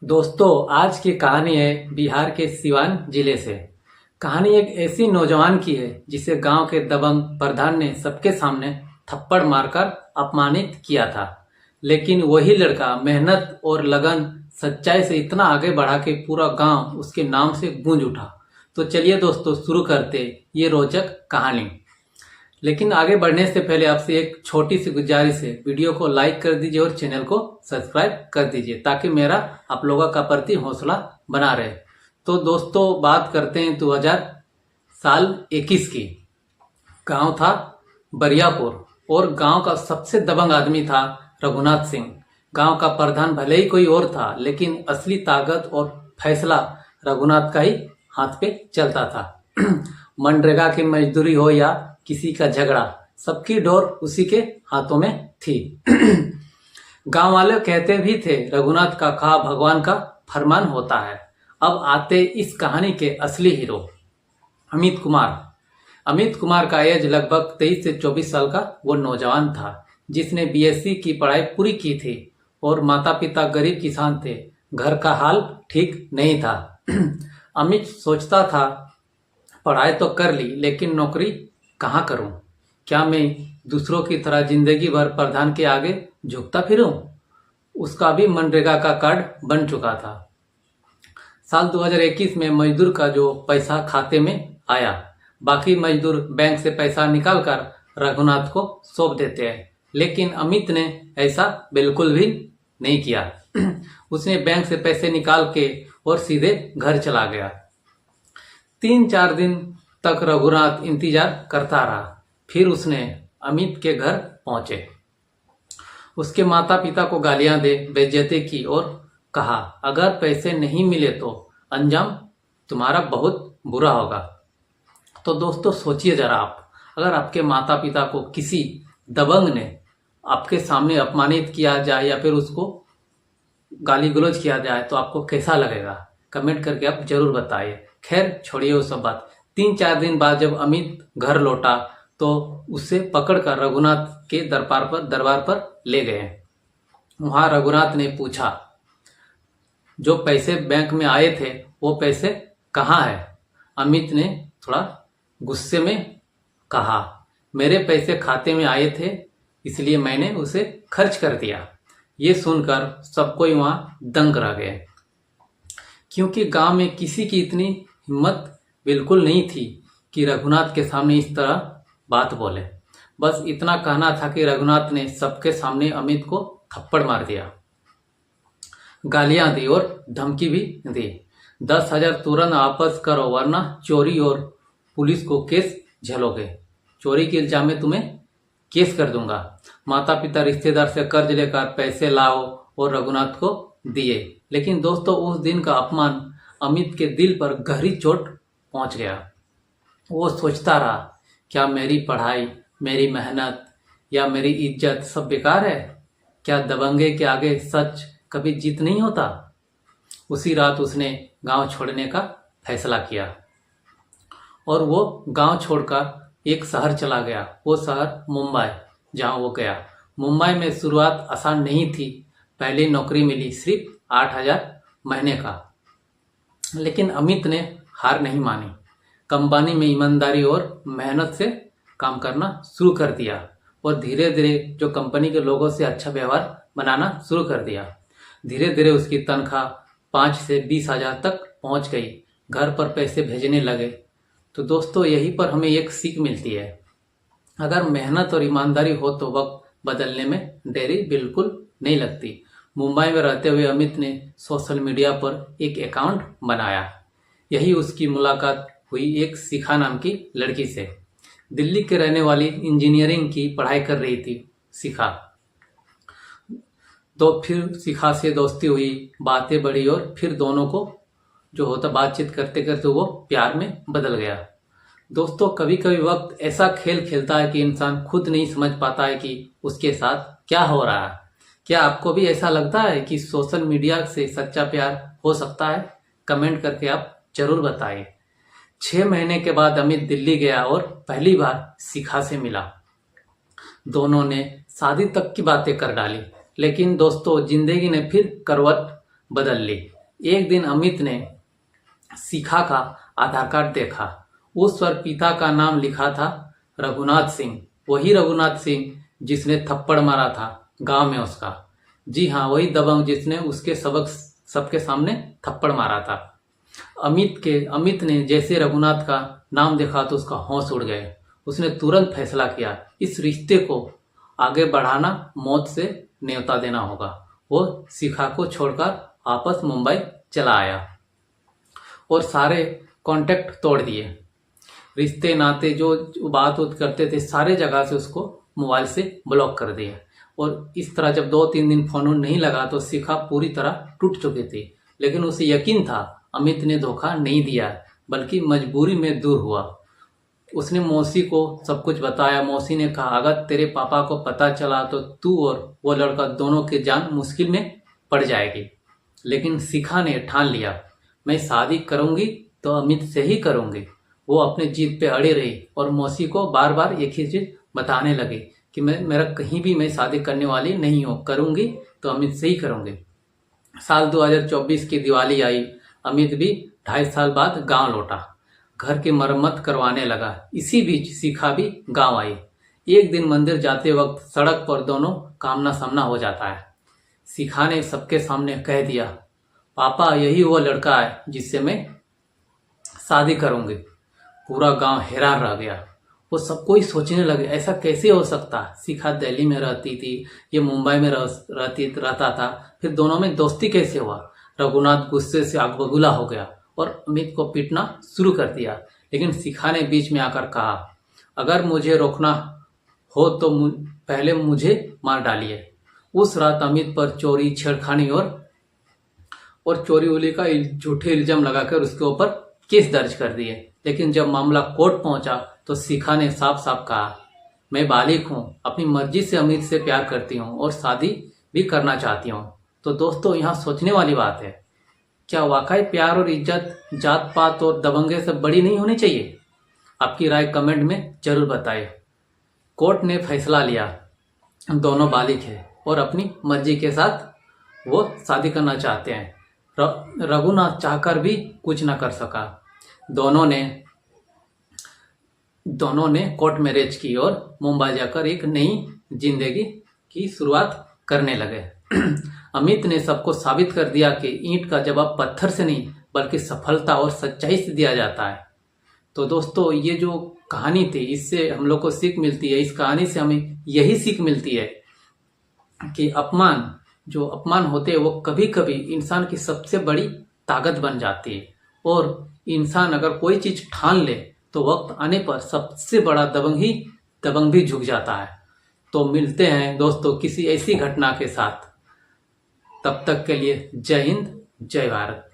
दोस्तों, आज की कहानी है बिहार के सिवान जिले से। कहानी एक ऐसी नौजवान की है जिसे गांव के दबंग प्रधान ने सबके सामने थप्पड़ मारकर अपमानित किया था। लेकिन वही लड़का मेहनत और लगन सच्चाई से इतना आगे बढ़ा कि पूरा गांव उसके नाम से गूंज उठा। तो चलिए दोस्तों, शुरू करते ये रोचक कहानी। लेकिन आगे बढ़ने से पहले आपसे एक छोटी सी गुजारिश है, वीडियो को लाइक कर दीजिए और चैनल को सब्सक्राइब कर दीजिए ताकि मेरा आप लोगों का प्रति हौसला बना रहे। तो दोस्तों, बात करते हैं 2021 की। गांव था बरियापुर और गांव का सबसे दबंग आदमी था रघुनाथ सिंह। गांव का प्रधान भले ही कोई और था, लेकिन असली ताकत और फैसला रघुनाथ का ही हाथ पे चलता था। मनरेगा की मजदूरी हो या किसी का झगड़ा, सबकी डोर उसी के हाथों में थी। गांव वाले कहते भी थे, रघुनाथ का खा भगवान का फरमान होता है। अब आते इस कहानी के असली हीरो, अमित कुमार। अमित कुमार का एज लगभग 23 से 24 साल का वो नौजवान था जिसने बीएससी की पढ़ाई पूरी की थी और माता पिता गरीब किसान थे। घर का हाल ठीक नहीं था। अमित सोचता था, पढ़ाई तो कर ली, लेकिन नौकरी कहाँ करूं? क्या मैं दूसरों की तरह जिंदगी भर प्रधान के आगे झुकता फिरूं? उसका भी मनरेगा का कार्ड बन चुका था। साल 2021 में मजदूर का जो पैसा खाते में आया, बाकी मजदूर बैंक से पैसा निकालकर रघुनाथ को सौंप देते हैं, लेकिन अमित ने ऐसा बिल्कुल भी नहीं किया। उसने बैंक से पैसे निकाल के और सीधे घर चला गया। 3-4 दिन तक रघुनाथ इंतजार करता रहा। फिर उसने अमित के घर पहुंचे, उसके माता पिता को गालियां दे बेइज्जती की और कहा, अगर पैसे नहीं मिले तो अंजाम तुम्हारा बहुत बुरा होगा। तो दोस्तों, सोचिए जरा, आप अगर आपके माता पिता को किसी दबंग ने आपके सामने अपमानित किया जाए या फिर उसको गाली गलौज किया जाए तो आपको कैसा लगेगा? कमेंट करके आप जरूर बताइए। खैर छोड़िए वो सब बात। 3-4 दिन बाद जब अमित घर लौटा तो उसे पकड़कर रघुनाथ के दरबार पर ले गए। वहां रघुनाथ ने पूछा, जो पैसे बैंक में आए थे वो पैसे कहाँ है? अमित ने थोड़ा गुस्से में कहा, मेरे पैसे खाते में आए थे, इसलिए मैंने उसे खर्च कर दिया। ये सुनकर सब कोई वहां दंग रह गए, क्योंकि गांव में किसी की इतनी हिम्मत बिल्कुल नहीं थी कि रघुनाथ के सामने इस तरह बात बोले। बस इतना कहना था कि रघुनाथ ने सबके सामने अमित को थप्पड़ मार दिया, गालियां दी और धमकी भी दी। 10,000 तुरंत वापस करो वरना चोरी और पुलिस को केस झेलोगे। चोरी के इल्जाम में तुम्हें केस कर दूंगा। माता पिता रिश्तेदार से कर्ज लेकर पैसे लाओ और रघुनाथ को दिए। लेकिन दोस्तों, उस दिन का अपमान अमित के दिल पर गहरी चोट पहुंच गया। वो सोचता रहा, क्या मेरी पढ़ाई, मेरी मेहनत या मेरी इज्जत सब बेकार है? क्या दबंगे के आगे सच कभी जीत नहीं होता? उसी रात उसने गांव छोड़ने का फैसला किया और वो गांव छोड़कर एक शहर चला गया। वो शहर मुंबई, जहां वो गया। मुंबई में शुरुआत आसान नहीं थी। पहली नौकरी मिली सिर्फ 8,000 महीने का, लेकिन अमित ने हार नहीं मानी। कंपनी में ईमानदारी और मेहनत से काम करना शुरू कर दिया और धीरे धीरे जो कंपनी के लोगों से अच्छा व्यवहार बनाना शुरू कर दिया। धीरे धीरे उसकी तनख्वाह 5 से 20,000 तक पहुंच गई। घर पर पैसे भेजने लगे। तो दोस्तों, यहीं पर हमें एक सीख मिलती है, अगर मेहनत और ईमानदारी हो तो वक्त बदलने में देरी बिल्कुल नहीं लगती। मुंबई में रहते हुए अमित ने सोशल मीडिया पर एक अकाउंट बनाया। यही उसकी मुलाकात हुई एक शिखा नाम की लड़की से। दिल्ली के रहने वाली इंजीनियरिंग की पढ़ाई कर रही थी शिखा। तो फिर शिखा से दोस्ती हुई, बातें बढ़ी और फिर दोनों को जो होता बातचीत करते करते वो प्यार में बदल गया। दोस्तों, कभी कभी वक्त ऐसा खेल खेलता है कि इंसान खुद नहीं समझ पाता है कि उसके साथ क्या हो रहा है। क्या आपको भी ऐसा लगता है कि सोशल मीडिया से सच्चा प्यार हो सकता है? कमेंट करके आप जरूर बताइए। 6 महीने के बाद अमित दिल्ली गया और पहली बार शिखा से मिला। दोनों ने शादी तक की बातें कर डाली। लेकिन दोस्तों, जिंदगी ने फिर करवट बदल ली। एक दिन अमित ने शिखा का आधार कार्ड देखा। उस पर पिता का नाम लिखा था रघुनाथ सिंह। वही रघुनाथ सिंह जिसने थप्पड़ मारा था गांव में उसका। जी हाँ, वही दबंग जिसने उसके सबके सामने थप्पड़ मारा था। अमित ने जैसे रघुनाथ का नाम देखा तो उसका होश उड़ गए। उसने तुरंत फैसला किया, इस रिश्ते को आगे बढ़ाना मौत से न्योता देना होगा। वो शिखा को छोड़कर वापस मुंबई चला आया और सारे कांटेक्ट तोड़ दिए। रिश्ते नाते जो बात करते थे सारे जगह से उसको मोबाइल से ब्लॉक कर दिया। और इस तरह जब 2-3 दिन फोन नहीं लगा तो शिखा पूरी तरह टूट चुकी थी। लेकिन उसे यकीन था अमित ने धोखा नहीं दिया, बल्कि मजबूरी में दूर हुआ। उसने मौसी को सब कुछ बताया। मौसी ने कहा, अगर तेरे पापा को पता चला तो तू और वो लड़का दोनों की जान मुश्किल में पड़ जाएगी। लेकिन शिखा ने ठान लिया, मैं शादी करूंगी तो अमित से ही करूंगी। वो अपने जीत पे अड़ी रही और मौसी को बार बार एक ही चीज बताने लगी कि मैं शादी करने वाली नहीं हूँ, करूंगी तो अमित से ही करूंगी। साल 2024 की दिवाली आई। अमित भी 2.5 साल बाद गांव लौटा, घर की मरम्मत करवाने लगा। इसी बीच शिखा भी गांव आई। एक दिन मंदिर जाते वक्त सड़क पर दोनों का आमना सामना हो जाता है। शिखा ने सबके सामने कह दिया, पापा यही वो लड़का है जिससे मैं शादी करूंगी। पूरा गांव हैरान रह गया। वो सब कोई सोचने लगे, ऐसा कैसे हो सकता। शिखा दिल्ली में रहती थी, ये मुंबई में रहता था, फिर दोनों में दोस्ती कैसे हुआ। रघुनाथ गुस्से से आग बबूला हो गया और अमित को पीटना शुरू कर दिया। लेकिन शिखा ने बीच में आकर कहा, अगर मुझे रोकना हो तो पहले मुझे मार डालिए। उस रात अमित पर चोरी, छेड़खानी और चोरी वोरी का झूठे इल्जाम लगाकर उसके ऊपर केस दर्ज कर दिए। लेकिन जब मामला कोर्ट पहुंचा तो शिखा ने साफ साफ कहा, मैं बालिग हूं, अपनी मर्जी से अमित से प्यार करती हूं और शादी भी करना चाहती हूं। तो दोस्तों, यहाँ सोचने वाली बात है, क्या वाकई प्यार और इज्जत जात पात और दबंगे से बड़ी नहीं होनी चाहिए? आपकी राय कमेंट में जरूर बताएं। कोर्ट ने फैसला लिया, दोनों बालिग हैं और अपनी मर्जी के साथ वो शादी करना चाहते हैं। रघुनाथ चाहकर भी कुछ न कर सका। दोनों ने कोर्ट मैरिज की और मुंबई जाकर एक नई जिंदगी की शुरुआत करने लगे। अमित ने सबको साबित कर दिया कि ईंट का जवाब पत्थर से नहीं बल्कि सफलता और सच्चाई से दिया जाता है। तो दोस्तों, ये जो कहानी थी इससे हम लोग को सीख मिलती है। इस कहानी से हमें यही सीख मिलती है कि अपमान होते हैं वो कभी कभी इंसान की सबसे बड़ी ताकत बन जाती है। और इंसान अगर कोई चीज ठान ले तो वक्त आने पर सबसे बड़ा दबंग भी झुक जाता है। तो मिलते हैं दोस्तों किसी ऐसी घटना के साथ। तब तक के लिए जय हिंद, जय भारत।